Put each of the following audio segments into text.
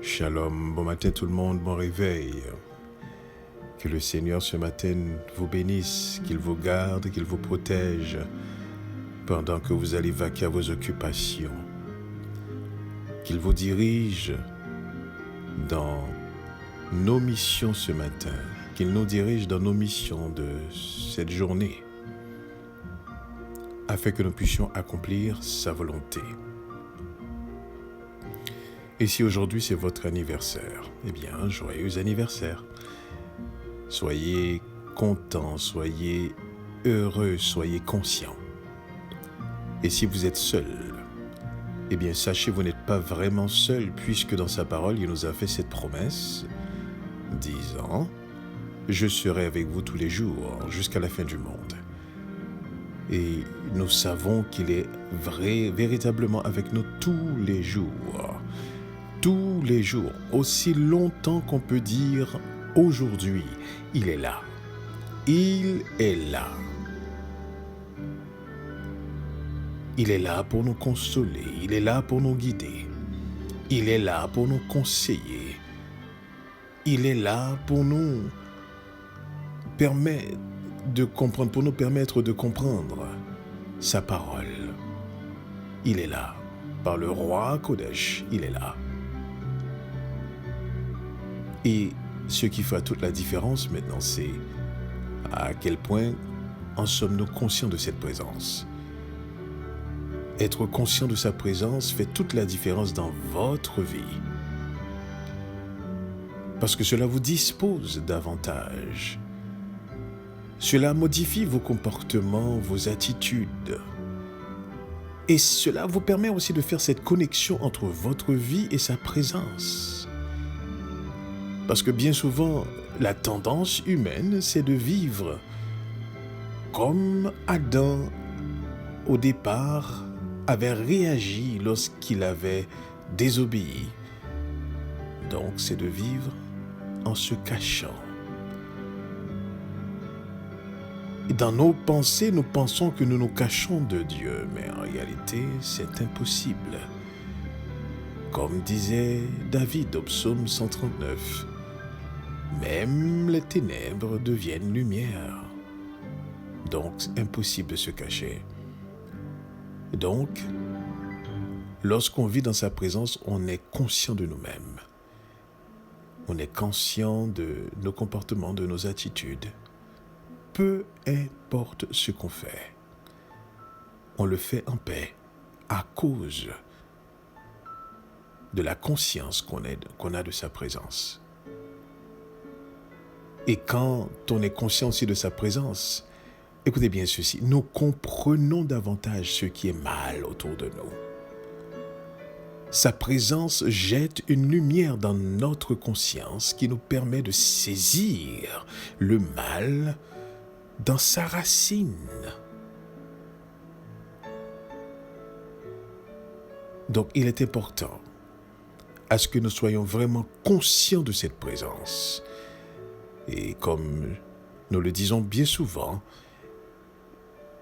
Shalom, bon matin tout le monde, bon réveil. Que le Seigneur ce matin vous bénisse, qu'il vous garde, qu'il vous protège pendant que vous allez vaquer à vos occupations. Qu'il vous dirige dans nos missions ce matin, qu'il nous dirige dans nos missions de cette journée, afin que nous puissions accomplir sa volonté. Et si aujourd'hui c'est votre anniversaire, eh bien, joyeux anniversaire. Soyez contents, soyez heureux, soyez conscients. Et si vous êtes seul, eh bien, sachez vous n'êtes pas vraiment seul, puisque dans sa parole, il nous a fait cette promesse, disant « Je serai avec vous tous les jours, jusqu'à la fin du monde. » Et nous savons qu'il est vrai, véritablement avec nous tous les jours. Tous les jours, aussi longtemps qu'on peut dire aujourd'hui, il est là. Il est là. Il est là pour nous consoler, il est là pour nous guider, il est là pour nous conseiller, il est là pour nous permettre de comprendre, pour nous permettre de comprendre sa parole. Il est là, par le roi Kodesh, il est là. Et ce qui fait toute la différence maintenant, c'est à quel point en sommes-nous conscients de cette présence. Être conscient de sa présence fait toute la différence dans votre vie. Parce que cela vous dispose davantage. Cela modifie vos comportements, vos attitudes. Et cela vous permet aussi de faire cette connexion entre votre vie et sa présence. Parce que bien souvent, la tendance humaine, c'est de vivre comme Adam, au départ, avait réagi lorsqu'il avait désobéi. Donc, c'est de vivre en se cachant. Et dans nos pensées, nous pensons que nous nous cachons de Dieu, mais en réalité, c'est impossible. Comme disait David au psaume 139, « Même les ténèbres deviennent lumière. » Donc, c'est impossible de se cacher. Donc, lorsqu'on vit dans sa présence, on est conscient de nous-mêmes. On est conscient de nos comportements, de nos attitudes. Peu importe ce qu'on fait, on le fait en paix à cause de la conscience qu'on a de sa présence. Et quand on est conscient aussi de sa présence, écoutez bien ceci, nous comprenons davantage ce qui est mal autour de nous. Sa présence jette une lumière dans notre conscience qui nous permet de saisir le mal dans sa racine. Donc, il est important à ce que nous soyons vraiment conscients de cette présence. Et comme nous le disons bien souvent,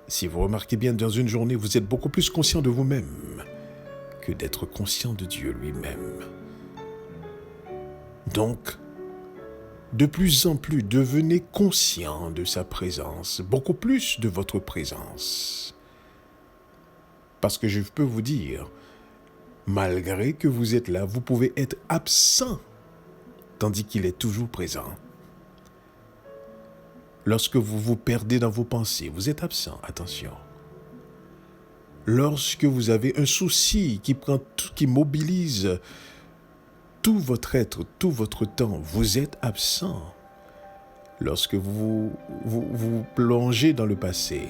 si vous remarquez bien, dans une journée, vous êtes beaucoup plus conscient de vous-même que d'être conscient de Dieu lui-même. Donc, de plus en plus, devenez conscient de sa présence, beaucoup plus de votre présence. Parce que je peux vous dire, malgré que vous êtes là, vous pouvez être absent, tandis qu'il est toujours présent. Lorsque vous vous perdez dans vos pensées, vous êtes absent, attention. Lorsque vous avez un souci qui mobilise tout votre être, tout votre temps, vous êtes absent. Lorsque vous plongez dans le passé,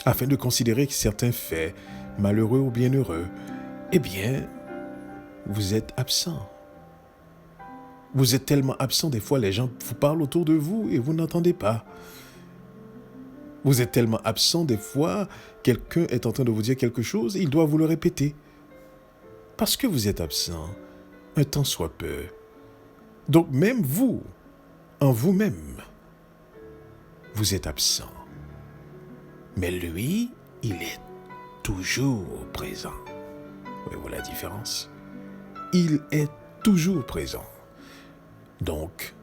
afin de considérer certains faits, malheureux ou bienheureux, eh bien, vous êtes absent. Vous êtes tellement absent, des fois, les gens vous parlent autour de vous et vous n'entendez pas. Vous êtes tellement absent, des fois, quelqu'un est en train de vous dire quelque chose et il doit vous le répéter. Parce que vous êtes absent, un temps soit peu. Donc, même vous, en vous-même, vous êtes absent. Mais lui, il est toujours présent. Voyez-vous la différence? il est toujours présent. Donc,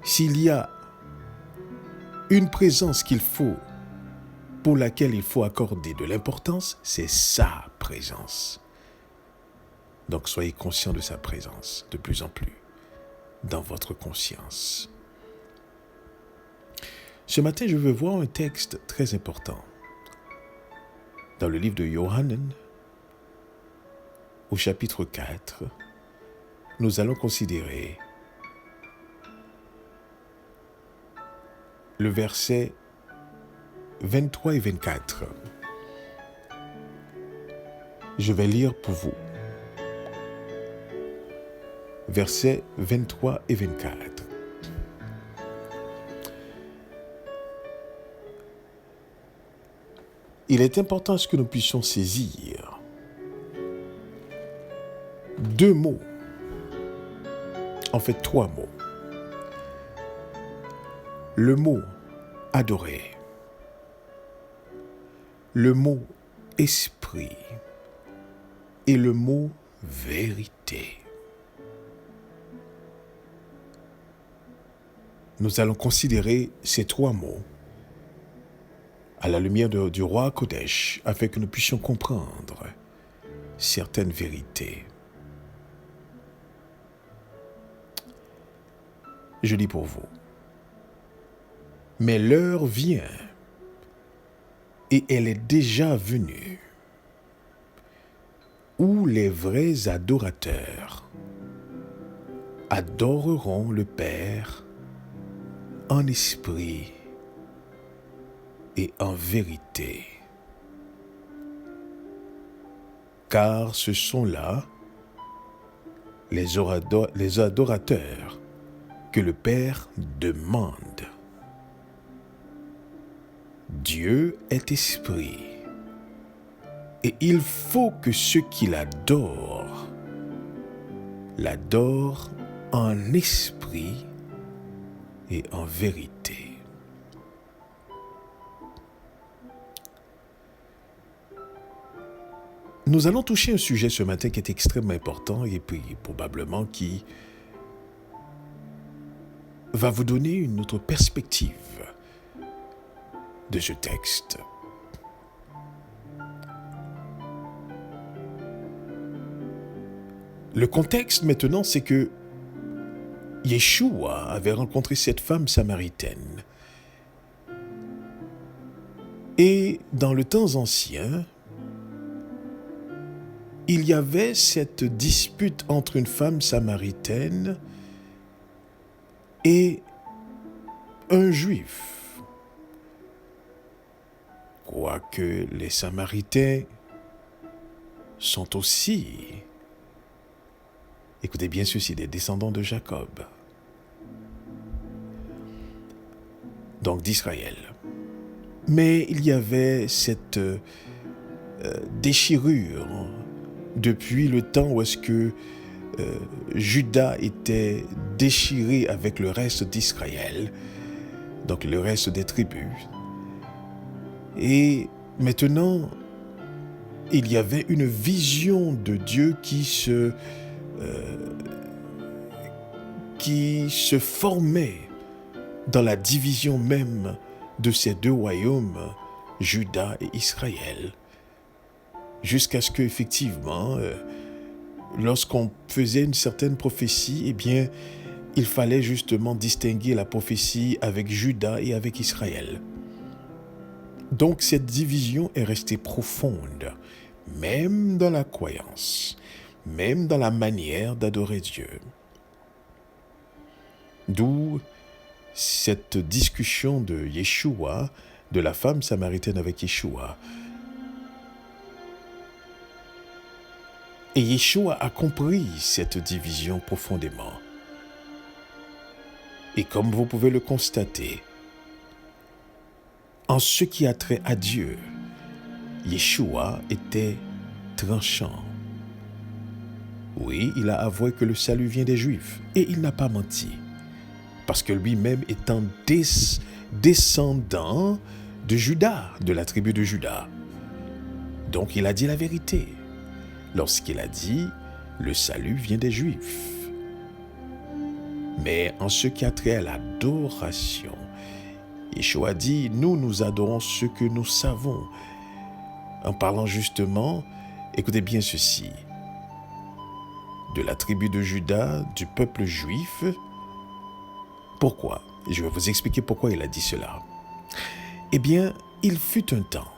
s'il y a une présence pour laquelle il faut accorder de l'importance, c'est sa présence. Donc, soyez conscient de sa présence de plus en plus dans votre conscience. Ce matin, je veux voir un texte très important. Dans le livre de Yohanan, au chapitre 4, nous allons considérer le verset 23 et 24. Je vais lire pour vous. Versets 23 et 24. Il est important que nous puissions saisir deux mots, en fait 3 mots. Le mot adorer, le mot esprit et le mot vérité. Nous allons considérer ces 3 mots à la lumière du roi Kodesh, afin que nous puissions comprendre certaines vérités. Je lis pour vous. Mais l'heure vient, et elle est déjà venue, où les vrais adorateurs adoreront le Père en esprit et en vérité. Car ce sont là les adorateurs que le Père demande. Dieu est esprit, et il faut que ceux qui l'adorent en esprit et en vérité. Nous allons toucher un sujet ce matin qui est extrêmement important et puis probablement qui va vous donner une autre perspective de ce texte. Le contexte maintenant, c'est que Yeshua avait rencontré cette femme samaritaine. Et dans le temps ancien, il y avait cette dispute entre une femme samaritaine et un juif. Quoique les Samaritains sont aussi, écoutez bien ceci, des descendants de Jacob, donc d'Israël. Mais il y avait cette déchirure depuis le temps où est-ce que Juda était déchiré avec le reste d'Israël, donc le reste des tribus. Et maintenant, il y avait une vision de Dieu qui se formait dans la division même de ces deux royaumes, Juda et Israël. Jusqu'à ce qu'effectivement, lorsqu'on faisait une certaine prophétie, eh bien, il fallait justement distinguer la prophétie avec Juda et avec Israël. Donc cette division est restée profonde, même dans la croyance, même dans la manière d'adorer Dieu. D'où cette discussion de Yeshua, de la femme samaritaine avec Yeshua. Et Yeshua a compris cette division profondément. Et comme vous pouvez le constater, en ce qui a trait à Dieu, Yeshua était tranchant. Oui, il a avoué que le salut vient des Juifs, et il n'a pas menti, parce que lui-même étant descendant de Juda, de la tribu de Juda. Donc il a dit la vérité, lorsqu'il a dit le salut vient des Juifs. Mais en ce qui a trait à l'adoration, Yeshua dit, nous adorons ce que nous savons. En parlant justement, écoutez bien ceci, de la tribu de Juda, du peuple juif. Pourquoi? Je vais vous expliquer pourquoi il a dit cela. Eh bien, il fut un temps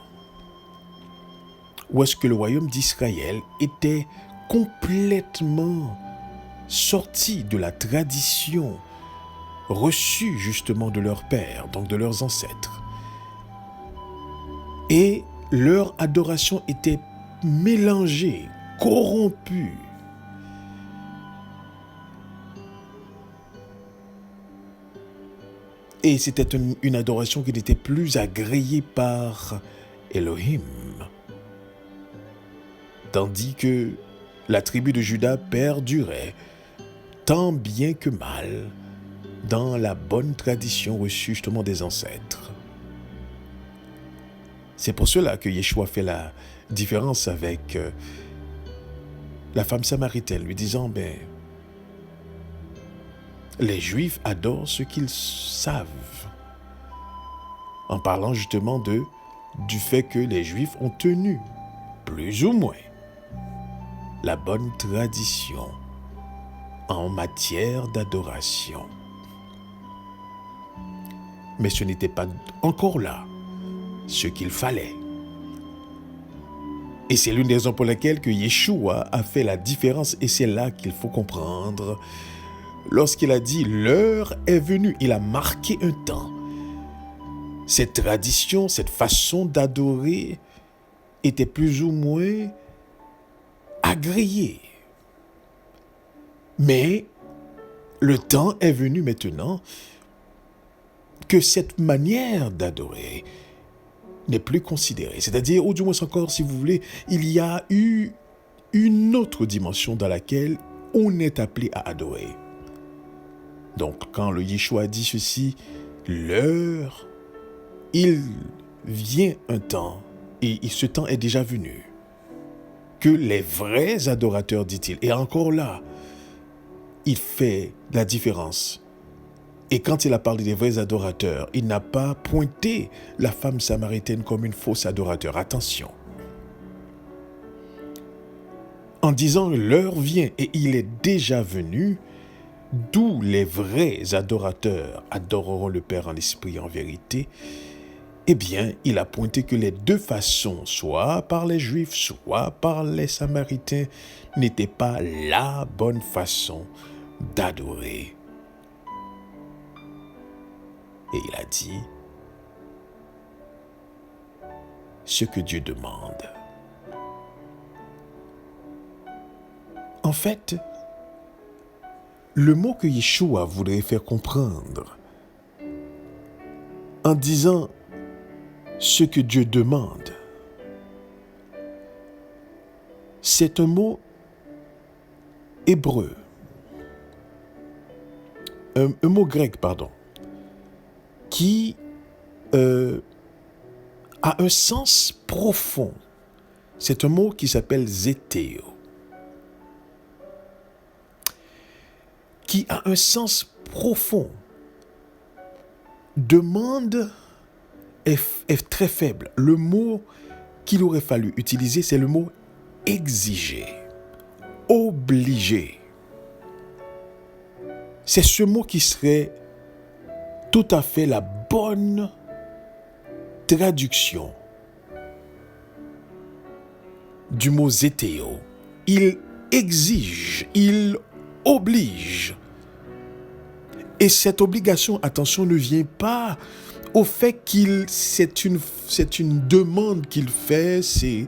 où est-ce que le royaume d'Israël était complètement sorti de la tradition reçue justement de leurs pères, donc de leurs ancêtres. Et leur adoration était mélangée, corrompue. Et c'était une adoration qui n'était plus agréée par Elohim. Tandis que la tribu de Juda perdurait, tant bien que mal, dans la bonne tradition reçue justement des ancêtres. C'est pour cela que Yeshua fait la différence avec la femme samaritaine, lui disant, les Juifs adorent ce qu'ils savent. En parlant justement du fait que les Juifs ont tenu, plus ou moins, la bonne tradition en matière d'adoration. Mais ce n'était pas encore là ce qu'il fallait. Et c'est l'une des raisons pour lesquelles que Yeshua a fait la différence, et c'est là qu'il faut comprendre. Lorsqu'il a dit « l'heure est venue », il a marqué un temps. Cette tradition, cette façon d'adorer était plus ou moins agréée. Mais le temps est venu maintenant que cette manière d'adorer n'est plus considérée. C'est-à-dire, ou du moins encore, si vous voulez, il y a eu une autre dimension dans laquelle on est appelé à adorer. Donc, quand le Yeshua dit ceci, l'heure, il vient un temps, et ce temps est déjà venu, que les vrais adorateurs, dit-il, et encore là, il fait la différence. Et quand il a parlé des vrais adorateurs, il n'a pas pointé la femme samaritaine comme une fausse adorateur. Attention. En disant l'heure vient et il est déjà venu, d'où les vrais adorateurs adoreront le Père en esprit et en vérité, eh bien, il a pointé que les deux façons, soit par les Juifs, soit par les Samaritains, n'étaient pas la bonne façon d'adorer. Et il a dit ce que Dieu demande. En fait, le mot que Yeshua voudrait faire comprendre en disant ce que Dieu demande, c'est un mot hébreu, un mot grec, qui a un sens profond. C'est un mot qui s'appelle zétéo, qui a un sens profond. Demande est très faible. Le mot qu'il aurait fallu utiliser, c'est le mot exiger, obliger. C'est ce mot qui serait tout à fait la bonne traduction du mot zétéo. Il exige, il oblige. Et cette obligation, attention, ne vient pas au fait c'est une demande qu'il fait, c'est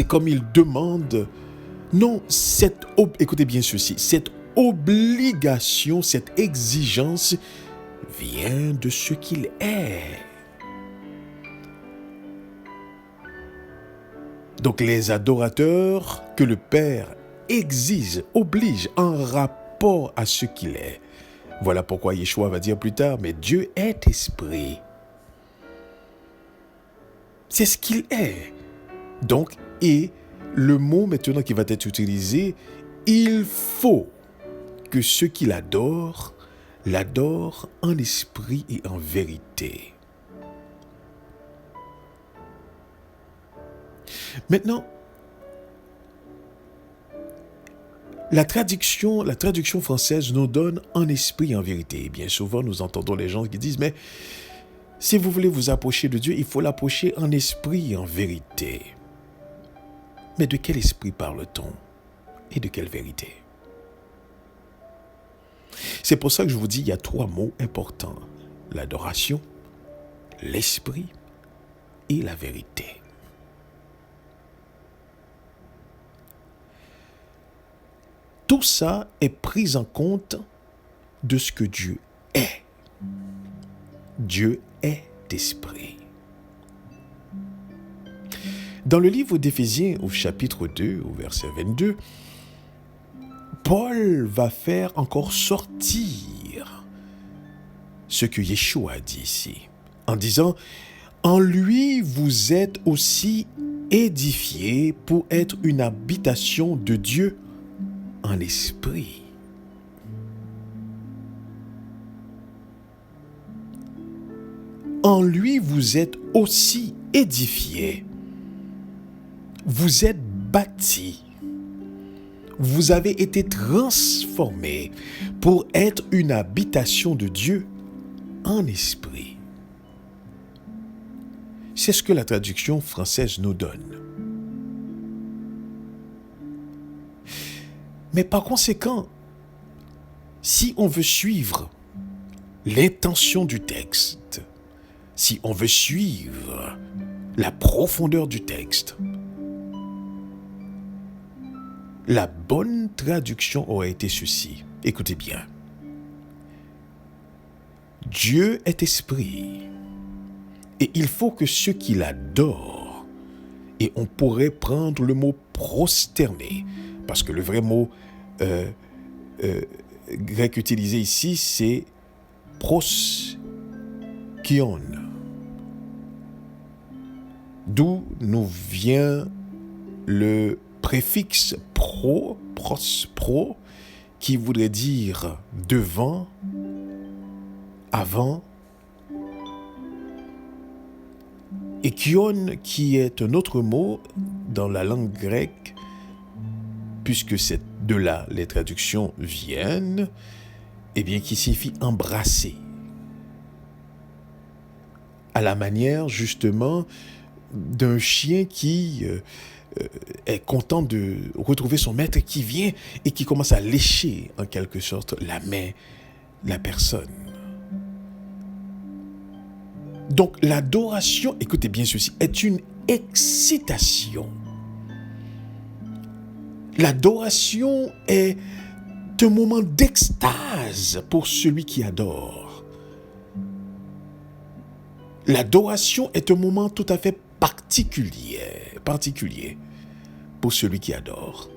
comme il demande. Non, écoutez bien ceci, cette obligation, cette exigence vient de ce qu'il est. Donc les adorateurs que le Père exige, oblige en rapport à ce qu'il est. Voilà pourquoi Yeshua va dire plus tard, mais Dieu est esprit. C'est ce qu'il est. Donc, et le mot maintenant qui va être utilisé, il faut que ceux qui l'adorent en esprit et en vérité. Maintenant, la traduction française nous donne en esprit et en vérité. Et bien souvent, nous entendons les gens qui disent, mais si vous voulez vous approcher de Dieu, il faut l'approcher en esprit et en vérité. Mais de quel esprit parle-t-on et de quelle vérité? C'est pour ça que je vous dis, il y a 3 mots importants. L'adoration, l'esprit et la vérité. Tout ça est pris en compte de ce que Dieu est. Dieu est esprit. Dans le livre d'Éphésiens, au chapitre 2, au verset 22, Paul va faire encore sortir ce que Yeshua a dit ici, en disant, « En lui, vous êtes aussi édifiés pour être une habitation de Dieu en esprit. » En lui, vous êtes aussi édifiés. Vous êtes bâtis. Vous avez été transformés pour être une habitation de Dieu en esprit. C'est ce que la traduction française nous donne. Mais par conséquent, si on veut suivre l'intention du texte, si on veut suivre la profondeur du texte, la bonne traduction aurait été ceci. Écoutez bien. Dieu est esprit et il faut que ceux qui l'adorent, et on pourrait prendre le mot prosterner, parce que le vrai mot grec utilisé ici, c'est proskion, d'où nous vient le préfixe pro, qui voudrait dire devant, avant, et kion, qui est un autre mot dans la langue grecque, puisque c'est de là les traductions viennent, eh bien qui signifie embrasser. À la manière justement d'un chien qui est content de retrouver son maître qui vient et qui commence à lécher en quelque sorte la main de la personne. Donc l'adoration, écoutez bien ceci, est une excitation. L'adoration est un moment d'extase pour celui qui adore. L'adoration est un moment tout à fait particulier pour celui qui adore.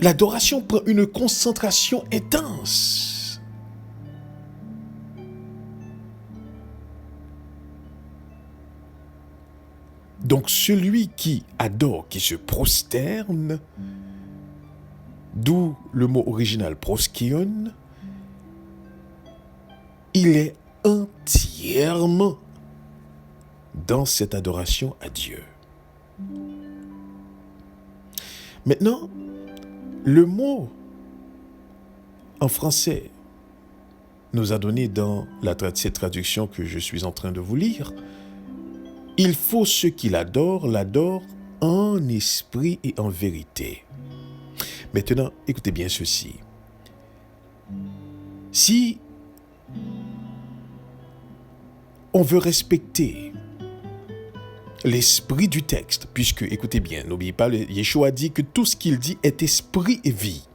L'adoration prend une concentration intense. Donc celui qui adore, qui se prosterne, d'où le mot original proskion, il est entièrement dans cette adoration à Dieu. Maintenant, le mot en français nous a donné dans cette traduction que je suis en train de vous lire, il faut ceux qui l'adorent en esprit et en vérité. Maintenant, écoutez bien ceci. Si on veut respecter l'esprit du texte, puisque, écoutez bien, n'oubliez pas, Yeshua dit que tout ce qu'il dit est esprit et vie.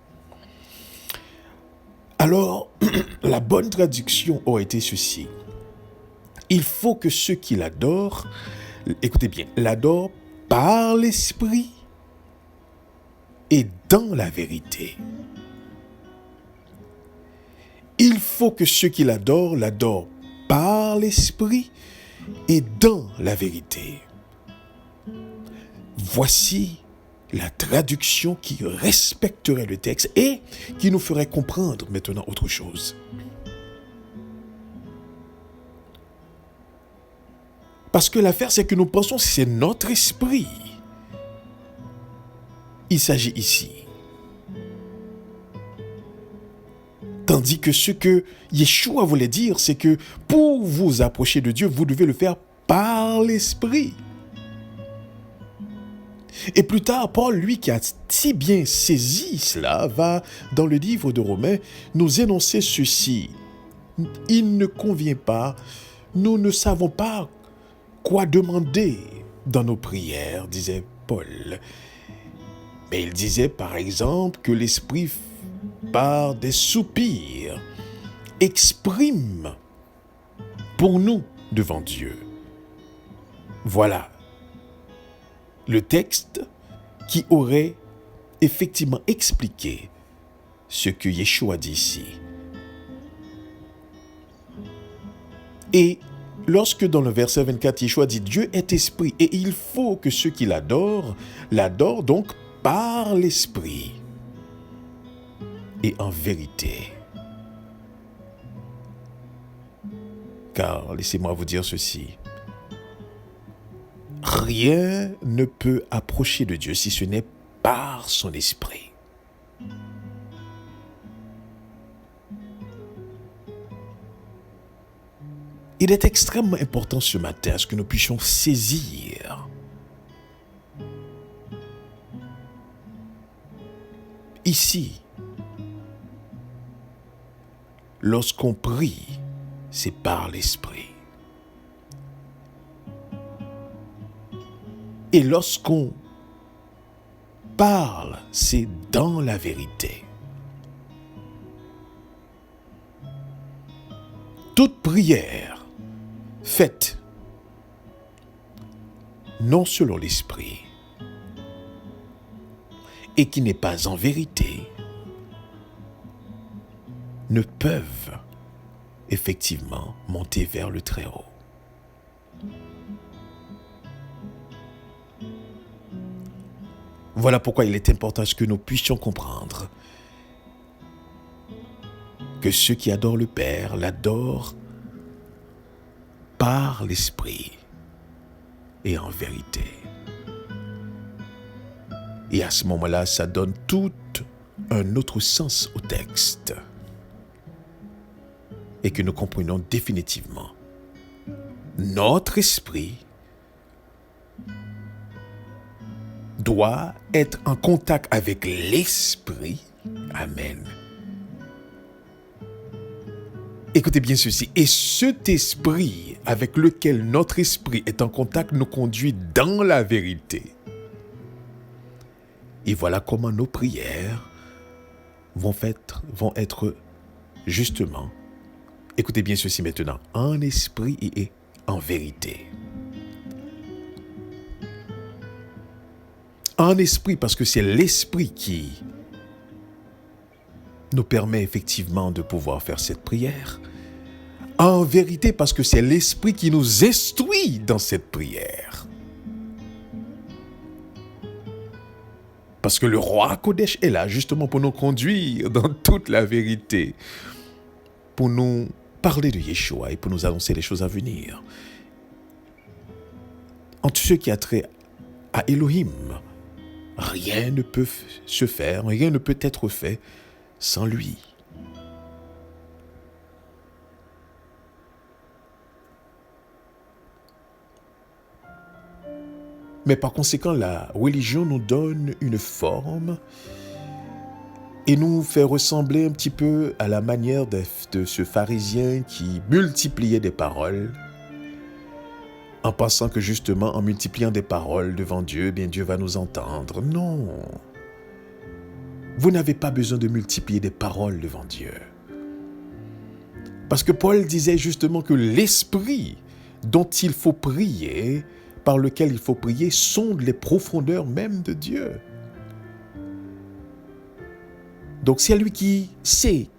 Alors, la bonne traduction aurait été ceci. Il faut que ceux qui l'adorent, écoutez bien, l'adorent par l'esprit et dans la vérité. Il faut que ceux qui l'adorent par l'esprit et dans la vérité. voici la traduction qui respecterait le texte et qui nous ferait comprendre maintenant autre chose. Parce que l'affaire, c'est que nous pensons que c'est notre esprit. Il s'agit ici. Tandis que ce que Yeshua voulait dire, c'est que pour vous approcher de Dieu, vous devez le faire par l'esprit. Et plus tard, Paul, lui qui a si bien saisi cela, va dans le livre de Romains nous énoncer ceci. Il ne convient pas, nous ne savons pas quoi demander dans nos prières, disait Paul. Mais il disait par exemple que l'Esprit, par des soupirs, exprime pour nous devant Dieu. Voilà le texte qui aurait effectivement expliqué ce que Yeshua dit ici. Et lorsque dans le verset 24, Yeshua dit « Dieu est esprit et il faut que ceux qui l'adorent donc par l'esprit et en vérité. » Car laissez-moi vous dire ceci. Rien ne peut approcher de Dieu si ce n'est par son esprit. Il est extrêmement important ce matin à ce que nous puissions saisir ici, lorsqu'on prie, c'est par l'esprit. Et lorsqu'on parle, c'est dans la vérité. Toute prière faite non selon l'esprit et qui n'est pas en vérité ne peuvent effectivement monter vers le Très-Haut. Voilà pourquoi il est important que nous puissions comprendre que ceux qui adorent le Père l'adorent par l'Esprit et en vérité. Et à ce moment-là, ça donne tout un autre sens au texte. Et que nous comprenons définitivement. Notre esprit doit être en contact avec l'esprit. Amen. Écoutez bien ceci. Et cet esprit avec lequel notre esprit est en contact nous conduit dans la vérité. Et voilà comment nos prières vont être justement, écoutez bien ceci maintenant, en esprit et en vérité. En esprit, parce que c'est l'esprit qui nous permet effectivement de pouvoir faire cette prière. En vérité, parce que c'est l'esprit qui nous instruit dans cette prière. Parce que le roi Kodesh est là justement pour nous conduire dans toute la vérité, pour nous parler de Yeshua et pour nous annoncer les choses à venir. En tout ce qui a trait à Elohim, rien ne peut se faire, rien ne peut être fait sans lui. Mais par conséquent, la religion nous donne une forme et nous fait ressembler un petit peu à la manière de ce pharisien qui multipliait des paroles en pensant que justement, en multipliant des paroles devant Dieu, bien Dieu va nous entendre. Non. Vous n'avez pas besoin de multiplier des paroles devant Dieu. Parce que Paul disait justement que l'esprit dont il faut prier, par lequel il faut prier, sonde les profondeurs même de Dieu. Donc c'est lui qui sait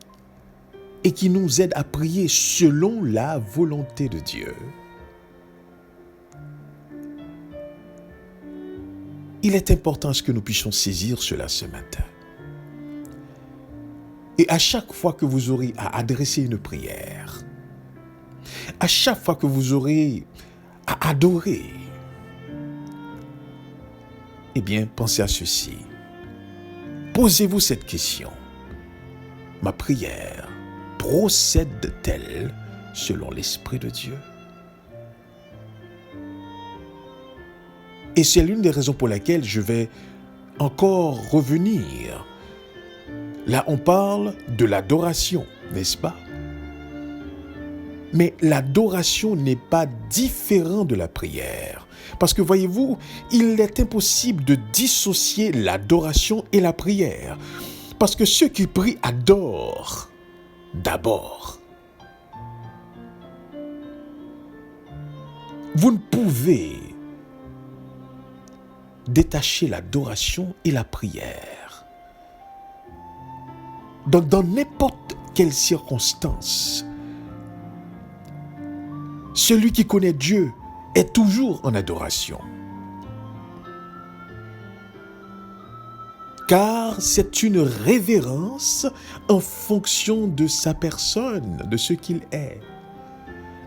et qui nous aide à prier selon la volonté de Dieu. Il est important que nous puissions saisir cela ce matin. Et à chaque fois que vous aurez à adresser une prière, à chaque fois que vous aurez à adorer, eh bien, pensez à ceci. Posez-vous cette question. Ma prière procède-t-elle selon l'Esprit de Dieu? Et c'est l'une des raisons pour laquelle je vais encore revenir. Là, on parle de l'adoration, n'est-ce pas? Mais l'adoration n'est pas différente de la prière. Parce que voyez-vous, il est impossible de dissocier l'adoration et la prière. Parce que ceux qui prient adorent d'abord. Vous ne pouvez détacher l'adoration et la prière. Donc, dans n'importe quelle circonstance, celui qui connaît Dieu est toujours en adoration. Car c'est une révérence en fonction de sa personne, de ce qu'il est.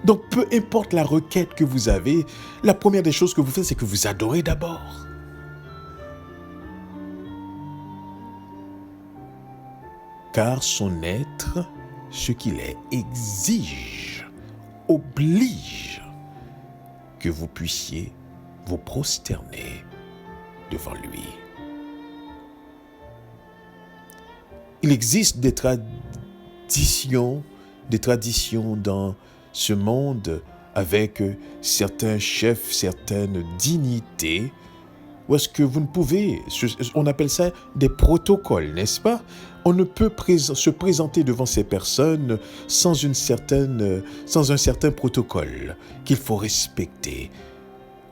Donc, peu importe la requête que vous avez, la première des choses que vous faites, c'est que vous adorez d'abord. Car son être, ce qu'il est, exige, oblige que vous puissiez vous prosterner devant lui. Il existe des traditions dans ce monde avec certains chefs, certaines dignités, où est-ce que vous ne pouvez, on appelle ça des protocoles, n'est-ce pas? On ne peut se présenter devant ces personnes sans un certain protocole qu'il faut respecter.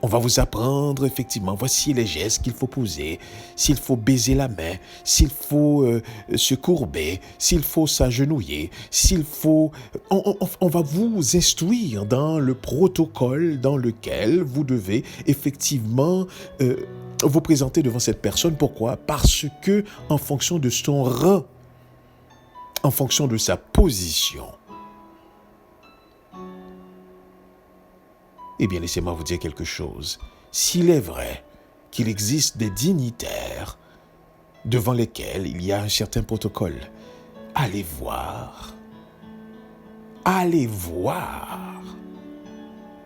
On va vous apprendre, effectivement, voici les gestes qu'il faut poser, s'il faut baiser la main, s'il faut se courber, s'il faut s'agenouiller, s'il faut... On va vous instruire dans le protocole dans lequel vous devez effectivement vous présenter devant cette personne. Pourquoi? Parce que en fonction de son rang, en fonction de sa position, eh bien, laissez-moi vous dire quelque chose. S'il est vrai qu'il existe des dignitaires devant lesquels il y a un certain protocole, allez voir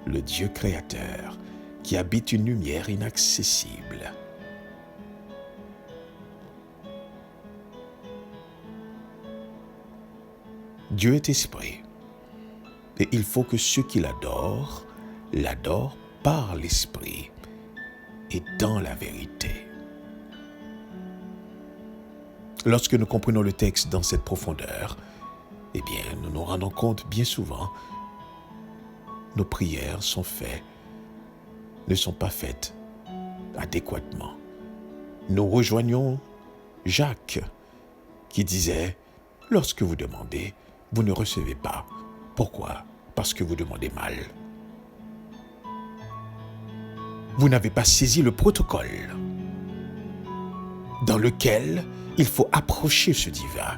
le Dieu créateur qui habite une lumière inaccessible. Dieu est esprit et il faut que ceux qui l'adorent par l'esprit et dans la vérité. Lorsque nous comprenons le texte dans cette profondeur, eh bien, nous nous rendons compte bien souvent, nos prières ne sont pas faites adéquatement. Nous rejoignons Jacques qui disait, lorsque vous demandez, vous ne recevez pas. Pourquoi? Parce que vous demandez mal. Vous n'avez pas saisi le protocole dans lequel il faut approcher ce divin.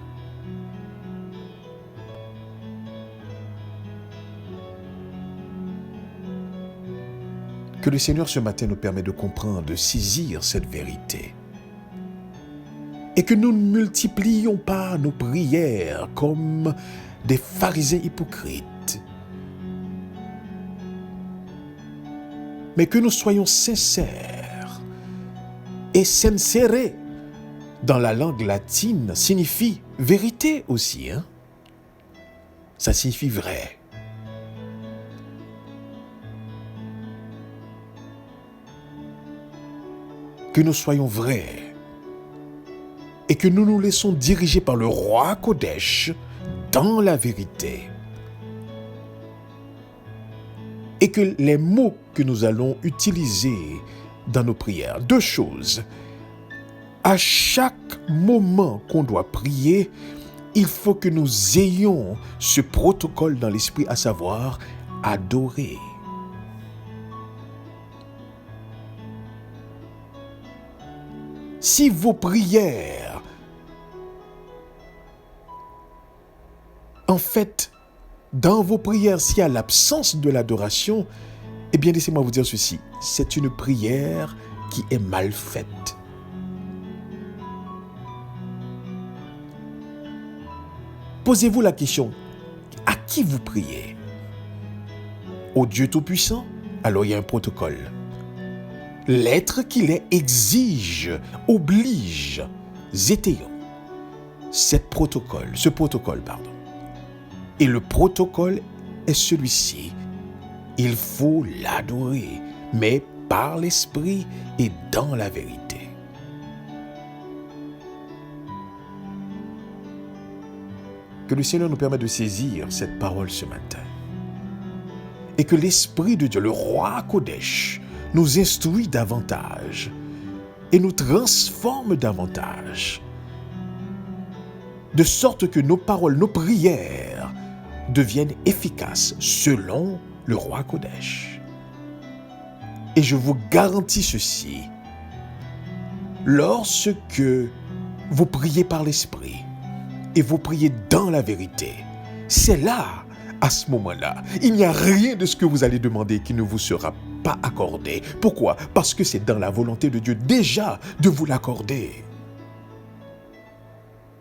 Que le Seigneur ce matin nous permette de comprendre, de saisir cette vérité. Et que nous ne multiplions pas nos prières comme des pharisiens hypocrites. Mais que nous soyons sincères. Et sincere, dans la langue latine, signifie vérité aussi. Ça signifie vrai. Que nous soyons vrais. Et que nous nous laissons diriger par le roi Kodesh dans la vérité. Et que les mots que nous allons utiliser dans nos prières, deux choses. À chaque moment qu'on doit prier, il faut que nous ayons ce protocole dans l'esprit, à savoir adorer. Si vos prières, en fait, dans vos prières, s'il y a l'absence de l'adoration, eh bien, laissez-moi vous dire ceci, c'est une prière qui est mal faite. Posez-vous la question, à qui vous priez? Au Dieu Tout-Puissant? Alors il y a un protocole. L'être qu'il est exige, oblige, zétéon, ce protocole. Et le protocole est celui-ci. Il faut l'adorer, mais par l'esprit et dans la vérité. Que le Seigneur nous permette de saisir cette parole ce matin. Et que l'Esprit de Dieu, le roi Kodesh, nous instruit davantage et nous transforme davantage. De sorte que nos paroles, nos prières deviennent efficaces selon le roi Kodesh. Et je vous garantis ceci, lorsque vous priez par l'Esprit et vous priez dans la vérité, c'est là, à ce moment-là, il n'y a rien de ce que vous allez demander qui ne vous sera pas accordé. Pourquoi? Parce que c'est dans la volonté de Dieu déjà de vous l'accorder.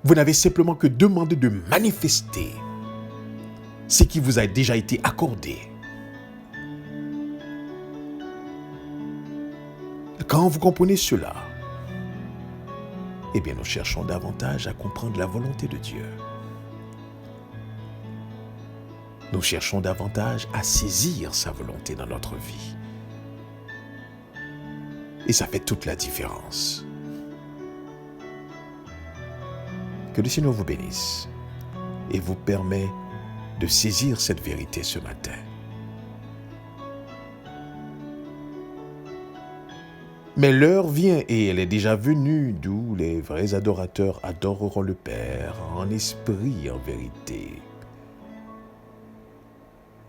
Vous n'avez simplement que demandé de manifester ce qui vous a déjà été accordé. Quand vous comprenez cela, eh bien nous cherchons davantage à comprendre la volonté de Dieu. Nous cherchons davantage à saisir sa volonté dans notre vie. Et ça fait toute la différence. Que le Seigneur vous bénisse et vous permet de saisir cette vérité ce matin. Mais l'heure vient et elle est déjà venue d'où les vrais adorateurs adoreront le Père en esprit et en vérité.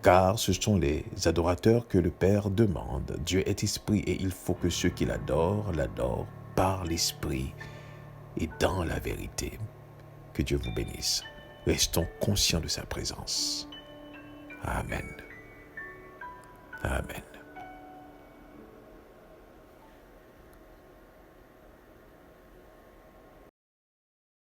Car ce sont les adorateurs que le Père demande. Dieu est esprit et il faut que ceux qui l'adorent par l'esprit et dans la vérité. Que Dieu vous bénisse. Restons conscients de sa présence. Amen. Amen.